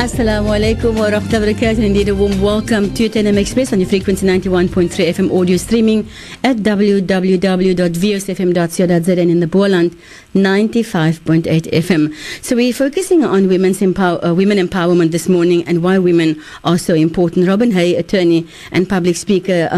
Assalamu alaikum wa rahmatullahi wa barakatuh. Indeed, a warm welcome to Tenham Express on your frequency 91.3 FM audio streaming at www.vosfm.co.za and in the Boland 95.8 FM. So we're focusing on women empowerment this morning and why women are so important. Robyn Hey, attorney and public speaker,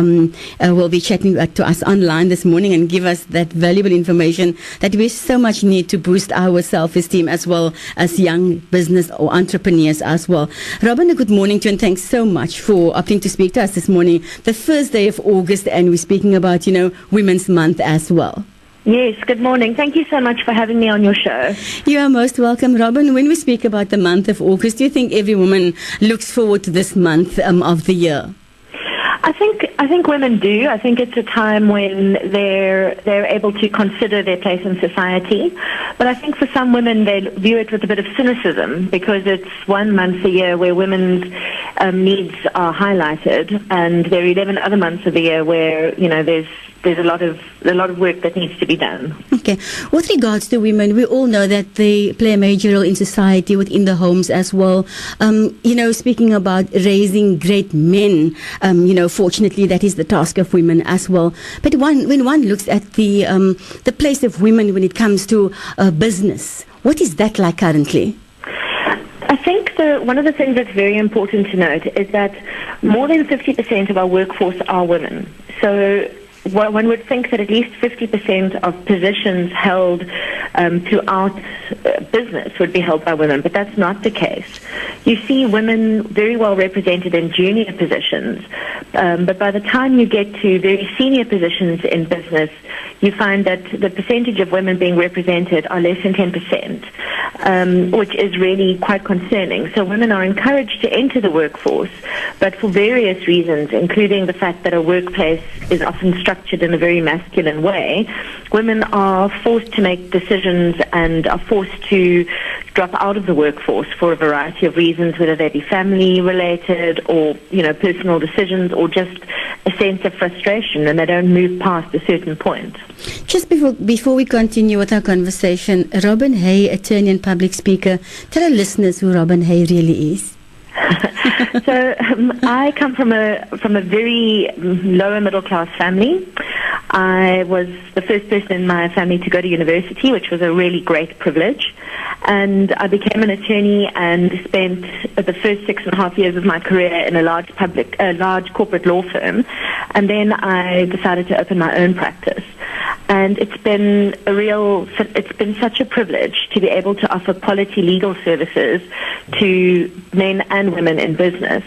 will be chatting to us online this morning and give us that valuable information that we so much need to boost our self-esteem as well as young business or entrepreneurs as well. Robyn, good morning to you and thanks so much for opting to speak to us this morning, the first day of August, and we're speaking about, Women's Month as well. Yes, good morning. Thank you so much for having me on your show. You are most welcome, Robyn. When we speak about the month of August, do you think every woman looks forward to this month of the year? I think women do. I think it's a time when they're able to consider their place in society. But I think for some women they view it with a bit of cynicism because it's 1 month a year where women's needs are highlighted, and there are 11 other months of the year where there's a lot of work that needs to be done. Okay. With regards to women, we all know that they play a major role in society, within the homes as well. Speaking about raising great men, fortunately that is the task of women as well. But when one looks at the place of women when it comes to business, what is that like currently? I think one of the things that's very important to note is that more than 50% of our workforce are women. So one would think that at least 50% of positions held throughout business would be held by women, but that's not the case. You see women very well represented in junior positions, but by the time you get to very senior positions in business, you find that the percentage of women being represented are less than 10%, which is really quite concerning. So women are encouraged to enter the workforce, but for various reasons, including the fact that a workplace is often structured in a very masculine way, women are forced to make decisions and are forced to drop out of the workforce for a variety of reasons, whether they be family related or personal decisions or just a sense of frustration, and they don't move past a certain point. Just before we continue with our conversation, Robyn Hey, attorney and public speaker, tell our listeners who Robyn Hey really is. So I come from a very lower middle class family. I was the first person in my family to go to university, which was a really great privilege. And I became an attorney and spent the first 6.5 years of my career in a large corporate law firm. And then I decided to open my own practice. And it's been such a privilege to be able to offer quality legal services to men and women in business.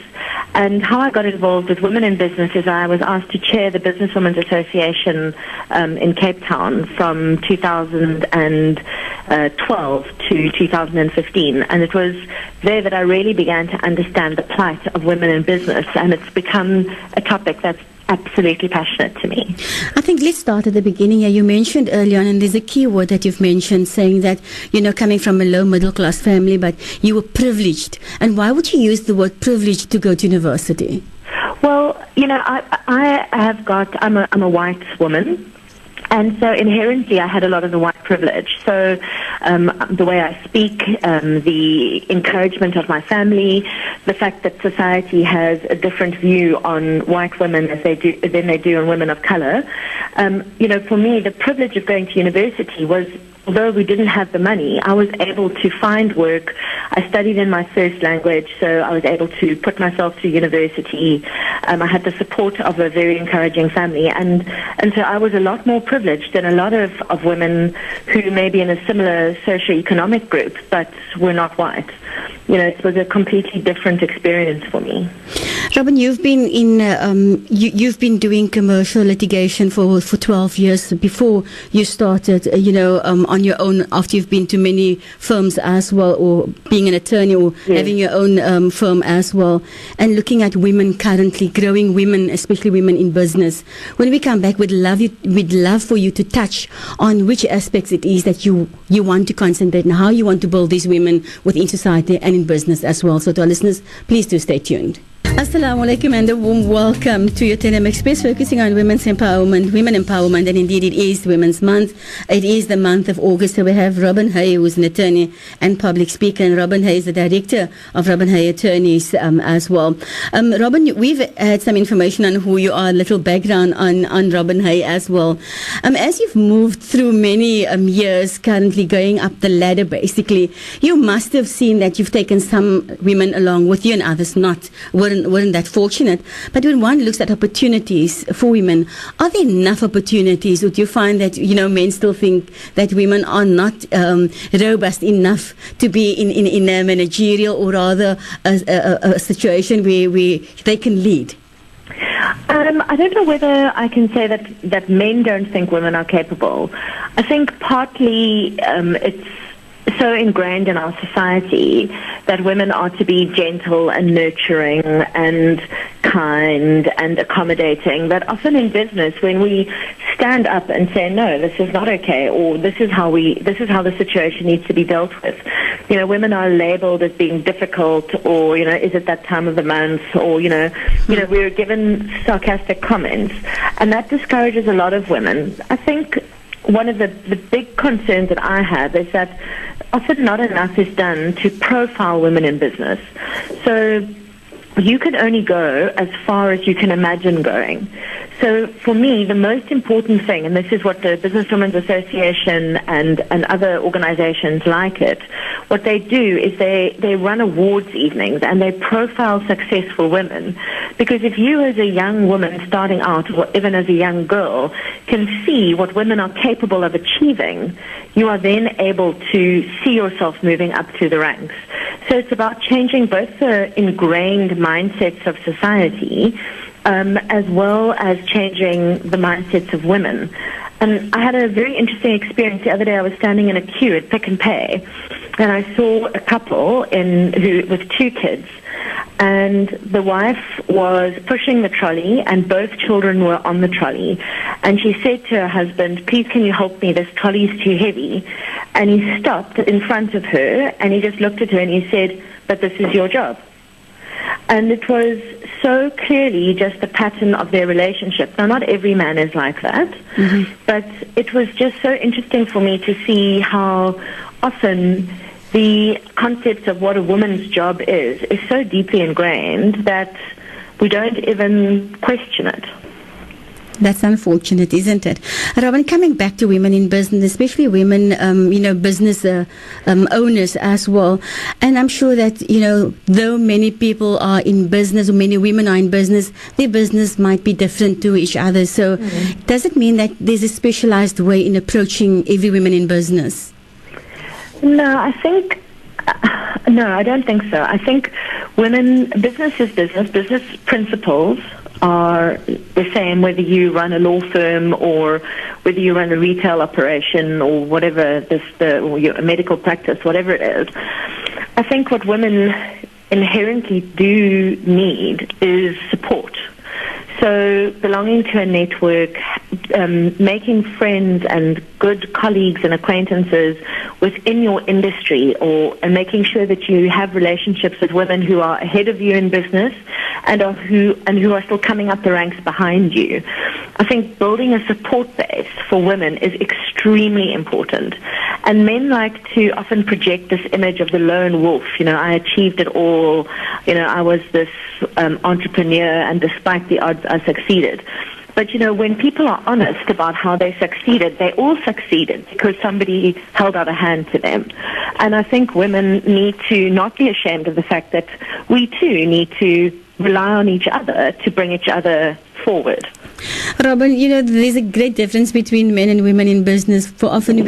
And how I got involved with women in business is I was asked to chair the Businesswomen's Association in Cape Town from 2012 to 2015. And it was there that I really began to understand the plight of women in business. And it's become a topic that's absolutely passionate to me. I think let's start at the beginning here. You mentioned earlier on, and there's a key word that you've mentioned, saying that, coming from a low middle class family, but you were privileged. And why would you use the word privileged to go to university? Well, I'm a white woman. And so inherently I had a lot of the white privilege. So the way I speak, the encouragement of my family, the fact that society has a different view on white women than they do on women of color. For me, the privilege of going to university was, although we didn't have the money, I was able to find work. I studied in my first language, so I was able to put myself through university. I had the support of a very encouraging family, and so I was a lot more privileged than a lot of women who may be in a similar socioeconomic group but were not white. It was a completely different experience for me. Robyn, you've been doing commercial litigation for 12 years before you started, on your own, after you've been to many firms as well, or being an attorney, or having your own firm as well, and looking at women currently, growing women, especially women in business. When we come back, we'd love for you to touch on which aspects it is that you want to concentrate and how you want to build these women within society and in business as well. So to our listeners, please do stay tuned. Assalamu alaikum and a warm welcome to your Telegram Express, focusing on women empowerment, and indeed it is Women's Month. It is the month of August, so we have Robyn Hey, who is an attorney and public speaker, and Robyn Hey is the director of Robyn Hey Attorneys as well. Robyn, we've had some information on who you are, a little background on Robyn Hey as well. As you've moved through many years, currently going up the ladder basically, you must have seen that you've taken some women along with you and others weren't that fortunate. But when one looks at opportunities for women, are there enough opportunities? Would you find that, men still think that women are not robust enough to be in a managerial or rather a situation where they can lead? I don't know whether I can say that men don't think women are capable. I think partly it's so ingrained in our society that women are to be gentle and nurturing and kind and accommodating, that often in business when we stand up and say, no, this is not okay, or this is how the situation needs to be dealt with, women are labeled as being difficult, or is it that time of the month, or we're given sarcastic comments, and that discourages a lot of women. I think one of the big concerns that I have is that often not enough is done to profile women in business. So you can only go as far as you can imagine going. So for me, the most important thing, and this is what the Businesswomen's Association and other organizations like it, what they do is they run awards evenings and they profile successful women. Because if you as a young woman starting out, or even as a young girl, can see what women are capable of achieving, you are then able to see yourself moving up through the ranks. So it's about changing both the ingrained mindsets of society as well as changing the mindsets of women. And I had a very interesting experience the other day. I was standing in a queue at Pick and Pay, and I saw a couple with two kids, and the wife was pushing the trolley, and both children were on the trolley. And she said to her husband, "Please, can you help me? This trolley is too heavy." And he stopped in front of her, and he just looked at her, and he said, "But this is your job." And it was so clearly just the pattern of their relationship. Now, not every man is like that, but it was just so interesting for me to see how often the concept of what a woman's job is so deeply ingrained that we don't even question it. That's unfortunate, isn't it? Robyn, coming back to women in business, especially women, business owners as well. And I'm sure that, though many people are in business or many women are in business, their business might be different to each other. So does it mean that there's a specialized way in approaching every woman in business? No, I don't think so. I think business is business. Business principles are the same whether you run a law firm or whether you run a retail operation or whatever, or a medical practice, whatever it is. I think what women inherently do need is support. So belonging to a network, making friends and good colleagues and acquaintances within your industry, and making sure that you have relationships with women who are ahead of you in business and who are still coming up the ranks behind you. I think building a support base for women is extremely important. And men like to often project this image of the lone wolf. I achieved it all. I was this entrepreneur, and despite the odds, I succeeded. But, when people are honest about how they succeeded, they all succeeded because somebody held out a hand to them. And I think women need to not be ashamed of the fact that we too need to rely on each other to bring each other forward. Robyn, there's a great difference between men and women in business. For often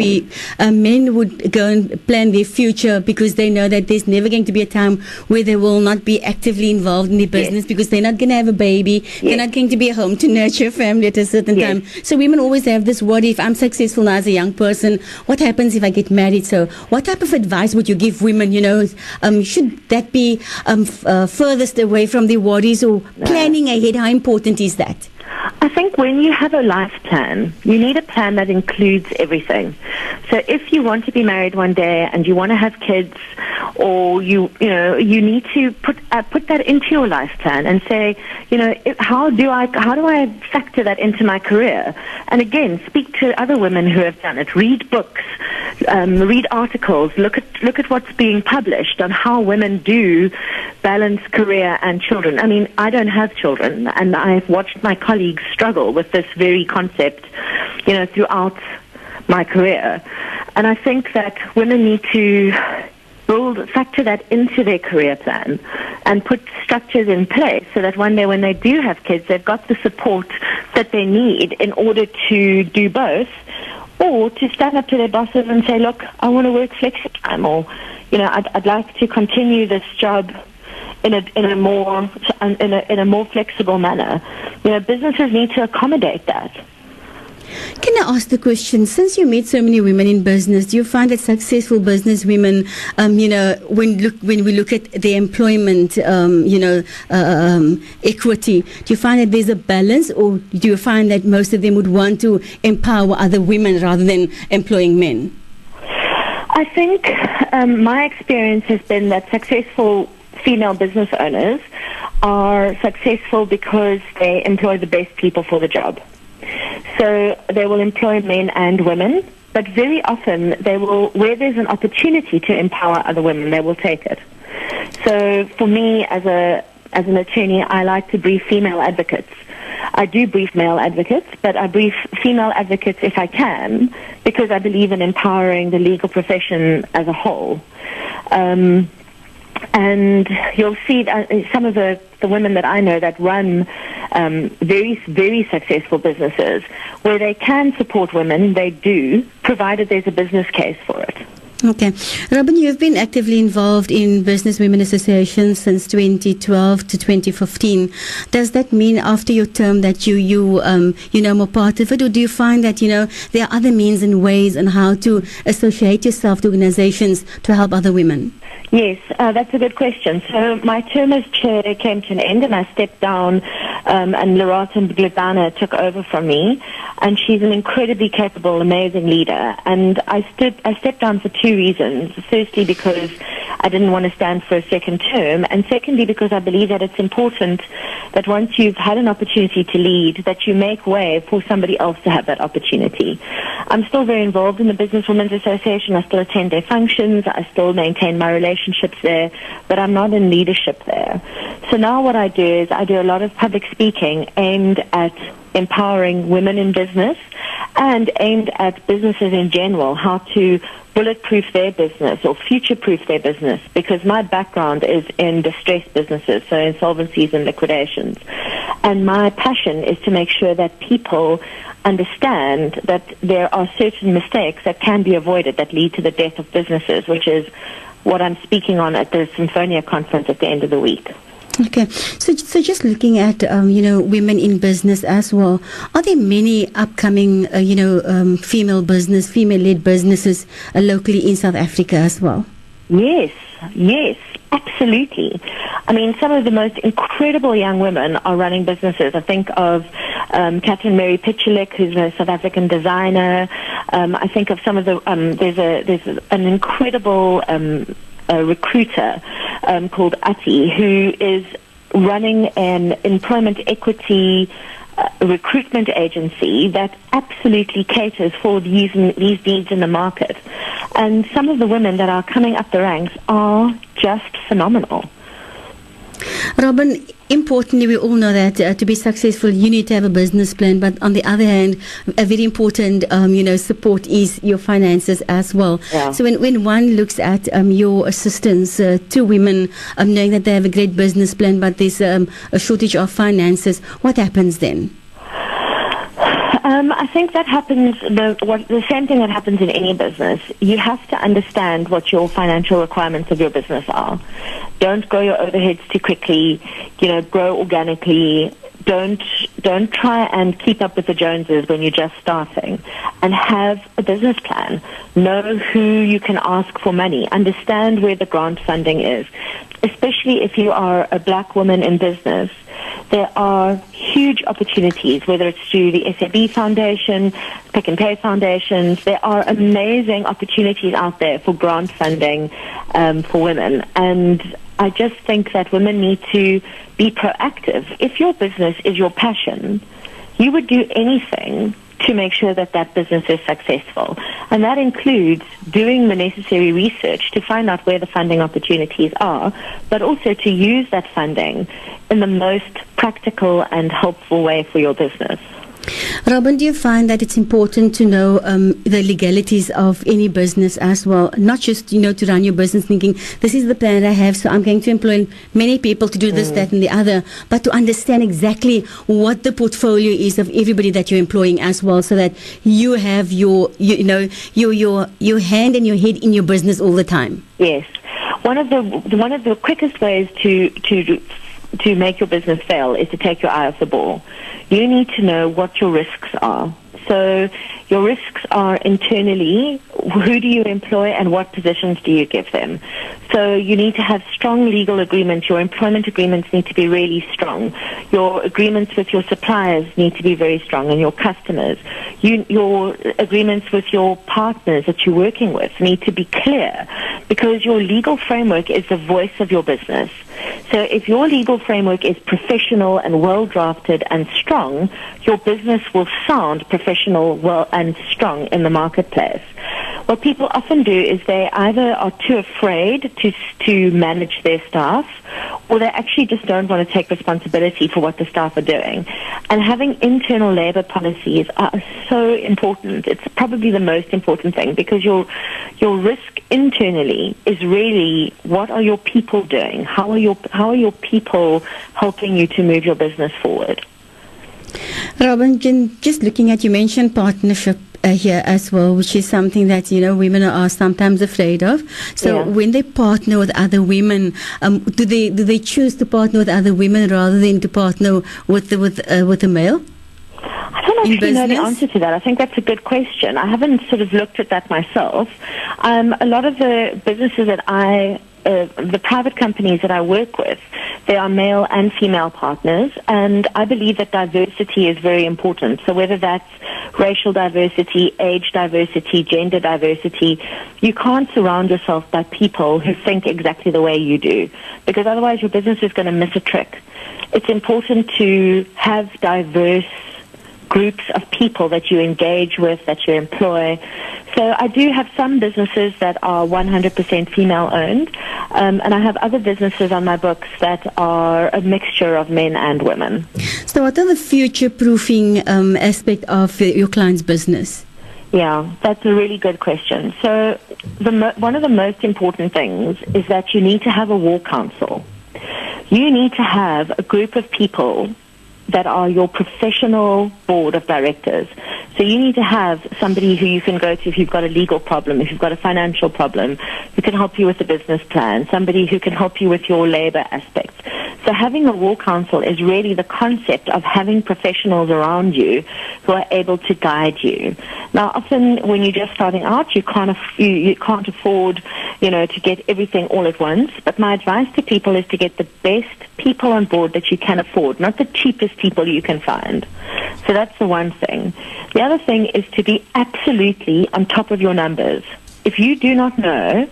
men would go and plan their future because they know that there's never going to be a time where they will not be actively involved in their business because they're not going to have a baby. They're not going to be at home to nurture a family at a certain time. So women always have this, what if I'm successful now as a young person? What happens if I get married? So what type of advice would you give women? Should that be furthest away from their worries or planning ahead? How important is that? I I think when you have a life plan, you need a plan that includes everything. So if you want to be married one day and you want to have kids, or you need to put that into your life plan and say, how do I factor that into my career? And again, speak to other women who have done it. Read books, read articles. Look at what's being published on how women do balance career and children. I mean, I don't have children, and I've watched my colleagues struggle with this very concept, throughout my career. And I think that women need to factor that into their career plan and put structures in place so that one day when they do have kids, they've got the support that they need in order to do both, or to stand up to their bosses and say, look, I want to work flexi time, or, I'd like to continue this job in a more flexible manner. Businesses need to accommodate that. Can I ask the question, since you meet so many women in business, do you find that successful business women, when we look at their employment, equity, do you find that there's a balance, or do you find that most of them would want to empower other women rather than employing men? I think my experience has been that successful female business owners are successful because they employ the best people for the job. So they will employ men and women, but very often they will, where there's an opportunity to empower other women, they will take it. So for me, as an attorney, I like to brief female advocates. I do brief male advocates, but I brief female advocates if I can, because I believe in empowering the legal profession as a whole. And you'll see that some of the women that I know that run very, very successful businesses, where they can support women, they do, provided there's a business case for it. Okay. Robyn, you've been actively involved in Business Women Associations since 2012 to 2015. Does that mean after your term that you're more part of it, or do you find that, there are other means and ways on how to associate yourself to organizations to help other women? Yes, that's a good question. So my term as chair came to an end, and I stepped down, and Loretta Glebana took over from me, and she's an incredibly capable, amazing leader. And I stepped down for two reasons. Firstly, because I didn't want to stand for a second term, and secondly, because I believe that it's important that once you've had an opportunity to lead, that you make way for somebody else to have that opportunity. I'm still very involved in the Business Women's Association. I still attend their functions. I still maintain my relationships there, but I'm not in leadership there. So now what I do is I do a lot of public speaking aimed at empowering women in business and aimed at businesses in general, how to bulletproof their business or future-proof their business, because my background is in distressed businesses, so insolvencies and liquidations. And my passion is to make sure that people understand that there are certain mistakes that can be avoided that lead to the death of businesses, which is what I'm speaking on at the Symphonia conference at the end of the week. Okay, so just looking at women in business as well, are there many upcoming female-led businesses locally in South Africa as well? Yes, absolutely. I mean, some of the most incredible young women are running businesses. I think of Catherine Mary Pitchalik, who's a South African designer. I think of some of the there's an incredible a recruiter called Ati, who is running an employment equity recruitment agency that absolutely caters for these needs in the market. And some of the women that are coming up the ranks are just phenomenal. Robyn, importantly, we all know that to be successful, you need to have a business plan. But on the other hand, a very important, support is your finances as well. Yeah. So when one looks at your assistance to women, knowing that they have a great business plan, but there's a shortage of finances, what happens then? I think that happens, the same thing that happens in any business. You have to understand what your financial requirements of your business are. Don't grow your overheads too quickly, grow organically. Don't try and keep up with the Joneses when you're just starting, and have a business plan. Know who you can ask for money. Understand where the grant funding is. Especially if you are a black woman in business, There are huge opportunities, whether it's through the SAB Foundation, Pick and Pay Foundations. There are amazing opportunities out there for grant funding for women. And I just think that women need to be proactive. If your business is your passion, you would do anything to make sure that that business is successful. And that includes doing the necessary research to find out where the funding opportunities are, but also to use that funding in the most practical and helpful way for your business. Robyn, do you find that it's important to know the legalities of any business as well? Not just, to run your business thinking, this is the plan I have, so I'm going to employ many people to do this, that, and the other, but to understand exactly what the portfolio is of everybody that you're employing as well, so that you have your hand and your head in your business all the time. Yes. One of the quickest ways to make your business fail is to take your eye off the ball. You need to know what your risks are. So your risks are internally, who do you employ and what positions do you give them? So you need to have strong legal agreements. Your employment agreements need to be really strong. Your agreements with your suppliers need to be very strong, and your customers. Your agreements with your partners that you're working with need to be clear, because your legal framework is the voice of your business. So if your legal framework is professional and well-drafted and strong, your business will sound professional, well, and strong in the marketplace. What people often do is they either are too afraid to manage their staff, or they actually just don't want to take responsibility for what the staff are doing. And having internal labor policies are so important. It's probably the most important thing, because your risk internally is really, what are your people doing? How are your people helping you to move your business forward? Robyn, just looking at, you mentioned partnership here as well, which is something that women are sometimes afraid of. So when they partner with other women, do they choose to partner with other women rather than to partner with a male? I don't actually know the answer to that. I think that's a good question. I haven't sort of looked at that myself. A lot of the businesses that the private companies that I work with, they are male and female partners, and I believe that diversity is very important. So whether that's racial diversity, age diversity, gender diversity, you can't surround yourself by people who think exactly the way you do, because otherwise your business is going to miss a trick. It's important to have diverse groups of people that you engage with, that you employ. So I do have some businesses that are 100% female-owned, and I have other businesses on my books that are a mixture of men and women. So what are the future-proofing aspect of your client's business? Yeah, that's a really good question. So one of the most important things is that you need to have a war council. You need to have a group of people that are your professional board of directors. So you need to have somebody who you can go to if you've got a legal problem, if you've got a financial problem, who can help you with the business plan, somebody who can help you with your labor aspects. So having a war council is really the concept of having professionals around you who are able to guide you. Now, often when you're just starting out, you can't afford, to get everything all at once. But my advice to people is to get the best people on board that you can afford, not the cheapest people you can find. So that's the one thing. The other thing is to be absolutely on top of your numbers. If you do not know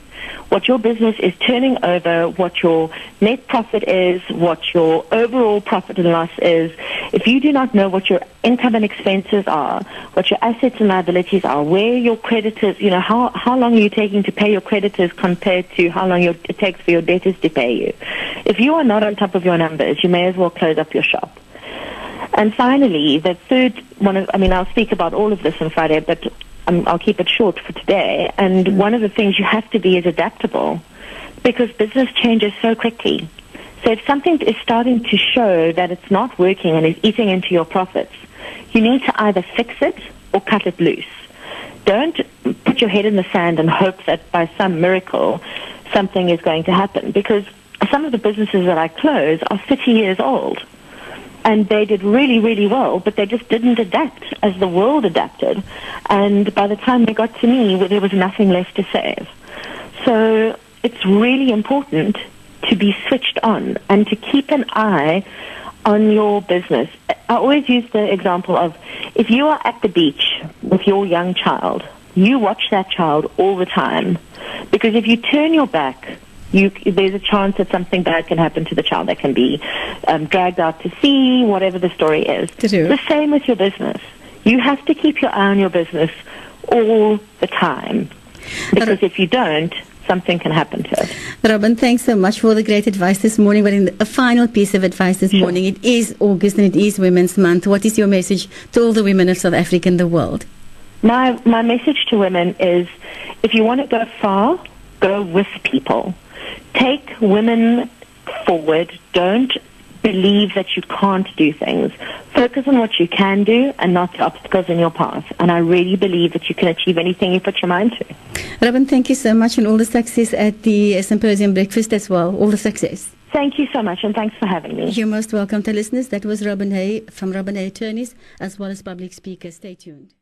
what your business is turning over, what your net profit is, what your overall profit and loss is, if you do not know what your income and expenses are, what your assets and liabilities are, where your creditors, how long are you taking to pay your creditors compared to how long it takes for your debtors to pay you. If you are not on top of your numbers, you may as well close up your shop. And finally, the third one, I'll speak about all of this on Friday, but I'll keep it short for today. And one of the things you have to be is adaptable, because business changes so quickly. So if something is starting to show that it's not working and is eating into your profits, you need to either fix it or cut it loose. Don't put your head in the sand and hope that by some miracle something is going to happen, because some of the businesses that I close are 30 years old. And they did really, really well, but they just didn't adapt as the world adapted. And by the time they got to me, there was nothing left to save. So it's really important to be switched on and to keep an eye on your business. I always use the example of if you are at the beach with your young child, you watch that child all the time, because if you turn your back, there's a chance that something bad can happen to the child. That can be dragged out to sea, whatever the story is. The same with your business. You have to keep your eye on your business all the time, because if you don't, something can happen to it. Robyn, thanks so much for the great advice this morning. But in a final piece of advice this morning, it is August and it is Women's Month. What is your message to all the women of South Africa and the world? My message to women is, if you want to go far, go with people. Take women forward. Don't believe that you can't do things. Focus on what you can do and not the obstacles in your path. And I really believe that you can achieve anything you put your mind to. Robyn, thank you so much, and all the success at the Symposium breakfast as well. All the success. Thank you so much, and thanks for having me. You're most welcome to listeners. That was Robyn Hey from Robyn Hey Attorneys, as well as public speaker. Stay tuned.